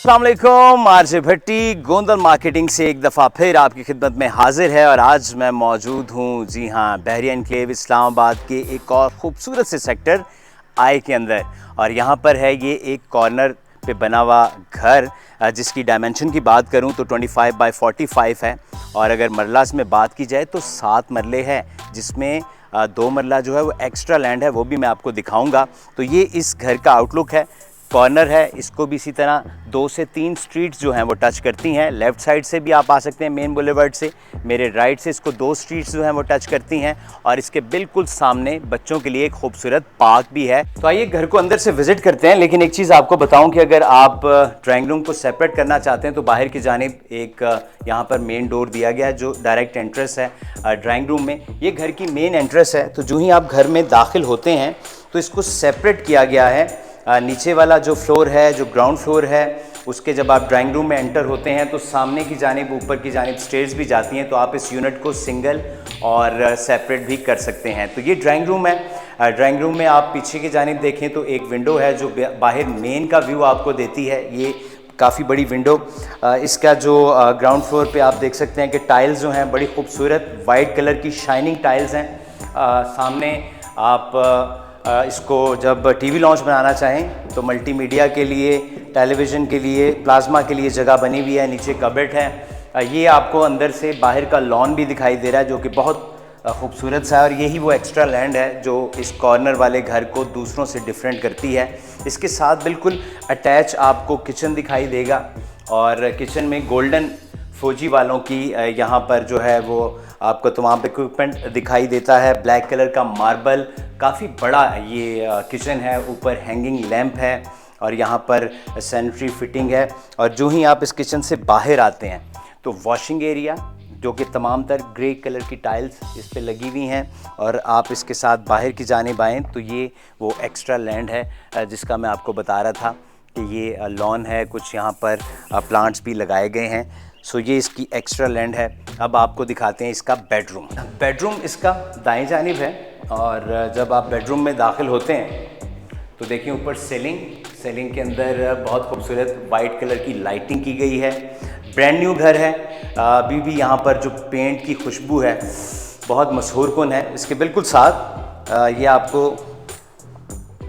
अस्सलाम वालेकुम, आरजे भट्टी गोंदल मार्केटिंग से एक दफ़ा फिर आपकी खिदमत में हाजिर है। और आज मैं मौजूद हूँ, जी हाँ, बहरिया एनक्लेव इस्लामाबाद के एक और ख़ूबसूरत से सेक्टर आई के अंदर। और यहाँ पर है ये एक कॉर्नर पे बना हुआ घर, जिसकी डायमेंशन की बात करूँ तो 25 बाय 45 है। और अगर मरलास में बात की जाए तो 7 मरले हैं, जिसमें 2 मरला जो है वो एक्स्ट्रा लैंड है, वो भी मैं आपको दिखाऊंगा। तो ये इस घर का आउटलुक है, कॉर्नर है। इसको भी इसी तरह 2 से 3 स्ट्रीट्स जो हैं वो टच करती हैं। लेफ़्ट साइड से भी आप आ सकते हैं मेन बुलेवर्ड से, मेरे राइट से इसको 2 स्ट्रीट्स जो हैं वो टच करती हैं। और इसके बिल्कुल सामने बच्चों के लिए एक खूबसूरत पार्क भी है। तो आइए घर को अंदर से विज़िट करते हैं। लेकिन एक चीज़ आपको बताऊं कि अगर आप ड्राइंग रूम को सेपरेट करना चाहते हैं तो बाहर की जानिब एक यहाँ पर मेन डोर दिया गया है, जो डायरेक्ट एंट्रेंस है ड्राइंग रूम में। ये घर की मेन एंट्रेंस है। तो जो ही आप घर में दाखिल होते हैं तो इसको सेपरेट किया गया है। नीचे वाला जो फ्लोर है, जो ग्राउंड फ्लोर है, उसके जब आप ड्राइंग रूम में एंटर होते हैं तो सामने की जानिब, ऊपर की जानिब स्टेयर्स भी जाती हैं। तो आप इस यूनिट को सिंगल और सेपरेट भी कर सकते हैं। तो ये ड्राइंग रूम है। ड्राइंग रूम में आप पीछे की जानिब देखें तो एक विंडो है जो बाहर मेन का व्यू आपको देती है। ये काफ़ी बड़ी विंडो। इसका जो ग्राउंड फ्लोर पे आप देख सकते हैं कि टाइल्स जो हैं बड़ी खूबसूरत वाइट कलर की शाइनिंग टाइल्स हैं। सामने आप इसको जब टीवी लॉन्च बनाना चाहें तो मल्टीमीडिया के लिए, टेलीविज़न के लिए, प्लाज्मा के लिए जगह बनी हुई है। नीचे कबर्ड है। ये आपको अंदर से बाहर का लॉन भी दिखाई दे रहा है, जो कि बहुत खूबसूरत सा है। और यही वो एक्स्ट्रा लैंड है जो इस कॉर्नर वाले घर को दूसरों से डिफरेंट करती है। इसके साथ बिल्कुल अटैच आपको किचन दिखाई देगा। और किचन में गोल्डन फौजी वालों की यहाँ पर जो है वो आपको तमाम इक्विपमेंट दिखाई देता है। ब्लैक कलर का मार्बल, काफ़ी बड़ा ये किचन है। ऊपर हैंगिंग लैंप है और यहाँ पर सैनिटरी फिटिंग है। और जो ही आप इस किचन से बाहर आते हैं तो वॉशिंग एरिया, जो कि तमाम तर ग्रे कलर की टाइल्स इस पे लगी हुई हैं। और आप इसके साथ बाहर की जानिब आएँ तो ये वो एक्स्ट्रा लैंड है जिसका मैं आपको बता रहा था कि ये लॉन है। कुछ यहाँ पर प्लांट्स भी लगाए गए हैं। सो ये इसकी एक्स्ट्रा लैंड है। अब आपको दिखाते हैं इसका बेडरूम। बेडरूम इसका दाएं जानिब है। और जब आप बेडरूम में दाखिल होते हैं तो देखिए ऊपर सीलिंग के अंदर बहुत खूबसूरत वाइट कलर की लाइटिंग की गई है। ब्रांड न्यू घर है। अभी भी यहाँ पर जो पेंट की खुशबू है बहुत मशहूर कुन है। इसके बिल्कुल साथ ये आपको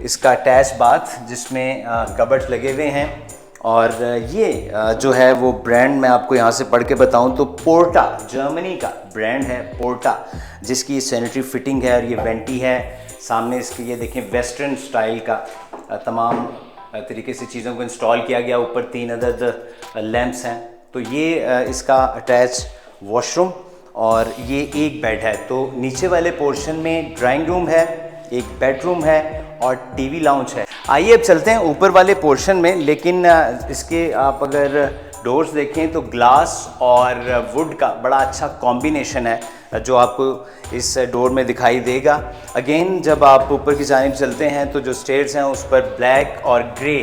इसका अटैच बाथ, जिसमें कबर्ड लगे हुए हैं। और ये जो है वो ब्रांड मैं आपको यहाँ से पढ़ के बताऊँ तो पोर्टा, जर्मनी का ब्रांड है पोर्टा, जिसकी सैनिटरी फिटिंग है। और ये वेंटी है। सामने इसके ये देखें वेस्टर्न स्टाइल का तमाम तरीके से चीज़ों को इंस्टॉल किया गया। ऊपर 3 अदद लैंप्स हैं। तो ये इसका अटैच वॉशरूम और ये एक बेड है। तो नीचे वाले पोर्शन में ड्राइंग रूम है, एक बेडरूम है और टीवी लाउंज है। आइए अब चलते हैं ऊपर वाले पोर्शन में। लेकिन इसके आप अगर डोर्स देखें तो ग्लास और वुड का बड़ा अच्छा कॉम्बिनेशन है जो आपको इस डोर में दिखाई देगा। अगेन जब आप ऊपर की जानिब चलते हैं तो जो स्टेयर्स हैं उस पर ब्लैक और ग्रे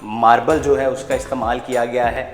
मार्बल जो है उसका इस्तेमाल किया गया है।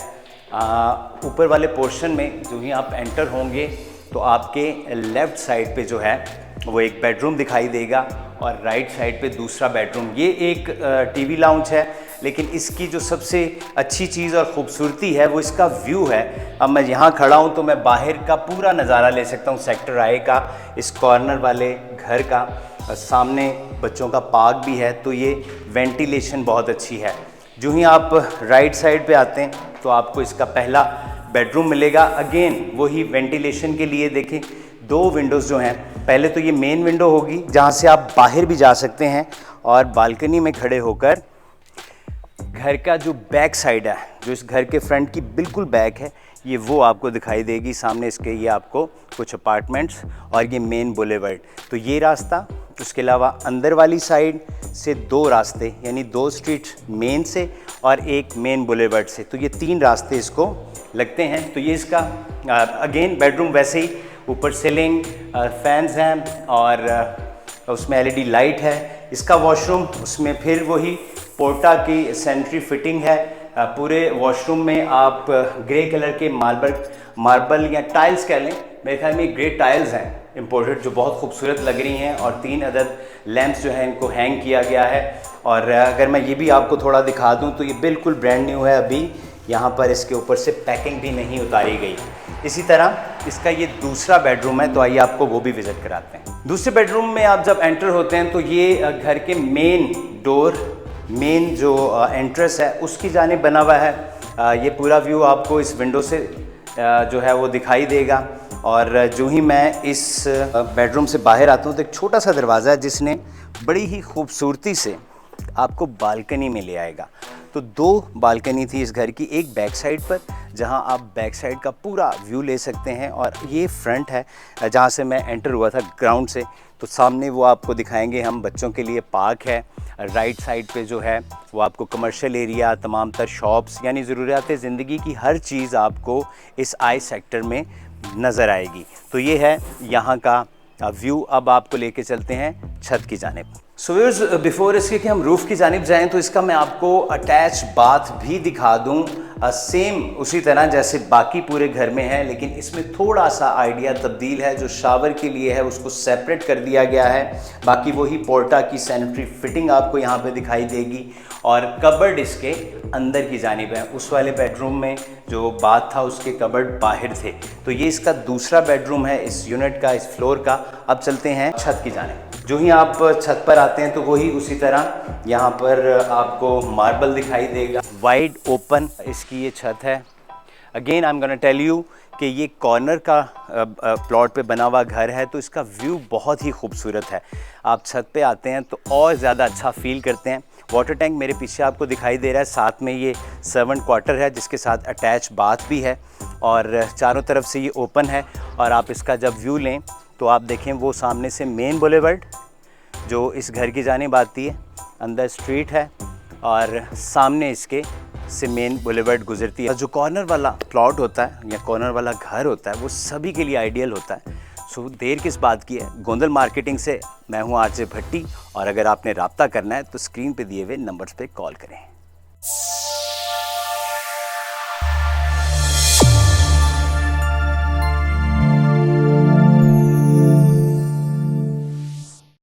ऊपर वाले पोर्शन में जो ही आप एंटर होंगे तो आपके लेफ़्ट साइड पे जो है वो एक बेडरूम दिखाई देगा और राइट साइड पे दूसरा बेडरूम। ये एक टीवी लाउंज है। लेकिन इसकी जो सबसे अच्छी चीज़ और ख़ूबसूरती है वो इसका व्यू है। अब मैं यहाँ खड़ा हूँ तो मैं बाहर का पूरा नज़ारा ले सकता हूँ सेक्टर आई का, इस कॉर्नर वाले घर का। सामने बच्चों का पार्क भी है। तो ये वेंटिलेशन बहुत अच्छी है। जो ही आप राइट साइड पे आते हैं तो आपको इसका पहला बेडरूम मिलेगा। अगेन वही वेंटिलेशन के लिए देखें 2 विंडोज़ जो हैं। पहले तो ये मेन विंडो होगी जहाँ से आप बाहर भी जा सकते हैं और बालकनी में खड़े होकर घर का जो बैक साइड है, जो इस घर के फ्रंट की बिल्कुल बैक है, ये वो आपको दिखाई देगी। सामने इसके ये आपको कुछ अपार्टमेंट्स और ये मेन बुलेवर्ड। तो ये रास्ता, उसके अलावा अंदर वाली साइड से 2 रास्ते, यानी 2 स्ट्रीट मेन से और एक मेन बुलेवर्ड से। तो ये 3 रास्ते इसको लगते हैं। तो ये इसका अगेन बेडरूम वैसे ही ऊपर सीलिंग, फैंस हैं और उसमें एलईडी लाइट है। इसका वॉशरूम, उसमें फिर वही पोर्टा की सैनिटरी फिटिंग है। पूरे वॉशरूम में आप ग्रे कलर के मार्बल या टाइल्स कह लें, मेरे ख्याल में ग्रे टाइल्स हैं इम्पोर्टेड, जो बहुत खूबसूरत लग रही हैं। और 3 अदद लैंप्स जो हैं इनको हैंग किया गया है। और अगर मैं ये भी आपको थोड़ा दिखा दूं तो ये बिल्कुल ब्रांड न्यू है। अभी यहाँ पर इसके ऊपर से पैकिंग भी नहीं उतारी गई। इसी तरह इसका ये दूसरा बेडरूम है, तो आइए आपको वो भी विज़िट कराते हैं। दूसरे बेडरूम में आप जब एंटर होते हैं तो ये घर के मेन डोर, मेन जो एंट्रेंस है उसकी जानिब बना हुआ है। ये पूरा व्यू आपको इस विंडो से जो है वो दिखाई देगा। और जो ही मैं इस बेडरूम से बाहर आता हूँ तो एक छोटा सा दरवाज़ा है जिसने बड़ी ही खूबसूरती से आपको बालकनी में ले आएगा। तो 2 बालकनी थी इस घर की, एक बैक साइड पर जहां आप बैक साइड का पूरा व्यू ले सकते हैं, और ये फ्रंट है जहां से मैं एंटर हुआ था ग्राउंड से। तो सामने वो आपको दिखाएंगे हम, बच्चों के लिए पार्क है। राइट साइड पे जो है वो आपको कमर्शियल एरिया, तमाम तर शॉप्स, यानी ज़रूरियात ज़िंदगी की हर चीज़ आपको इस आई सेक्टर में नज़र आएगी। तो ये है यहाँ का व्यू। अब आपको लेके चलते हैं छत की जानिब। सो व्यूअर्स, बिफोर इसके कि हम रूफ़ की जानिब जाएं तो इसका मैं आपको अटैच बाथ भी दिखा दूं, सेम उसी तरह जैसे बाकी पूरे घर में है, लेकिन इसमें थोड़ा सा आइडिया तब्दील है। जो शावर के लिए है उसको सेपरेट कर दिया गया है, बाकी वही पोर्टा की सैनिटरी फिटिंग आपको यहाँ पे दिखाई देगी। और कबर्ड इसके अंदर की जानिब है। उस वाले बेडरूम में जो बाथ था उसके कबर्ड बाहर थे। तो ये इसका दूसरा बेडरूम है इस यूनिट का, इस फ्लोर का। अब चलते हैं छत की जानिब। जो ही आप छत पर आते हैं तो वही उसी तरह यहाँ पर आपको मार्बल दिखाई देगा। वाइड ओपन इसकी ये छत है। Again I am gonna tell you कि ये कॉर्नर का प्लॉट पे बना हुआ घर है, तो इसका व्यू बहुत ही खूबसूरत है। आप छत पे आते हैं तो और ज़्यादा अच्छा फील करते हैं। वाटर टैंक मेरे पीछे आपको दिखाई दे रहा है, साथ में ये सर्वेंट क्वार्टर है जिसके साथ अटैच बाथ भी है, और चारों तरफ से ये ओपन है। और आप इसका जब व्यू लें तो आप देखें वो सामने से मेन बुलेवर्ड जो इस घर की जानिब आती है, अंदर स्ट्रीट है और सामने इसके से मेन बुलेवर्ड गुजरती है। जो कॉर्नर वाला प्लॉट होता है या कॉर्नर वाला घर होता है वो सभी के लिए आइडियल होता है। सो देर किस बात की है, गोंदल मार्केटिंग से मैं हूं आरजे भट्टी, और अगर आपने राब्ता करना है तो स्क्रीन पे दिए हुए नंबर्स पे कॉल करें।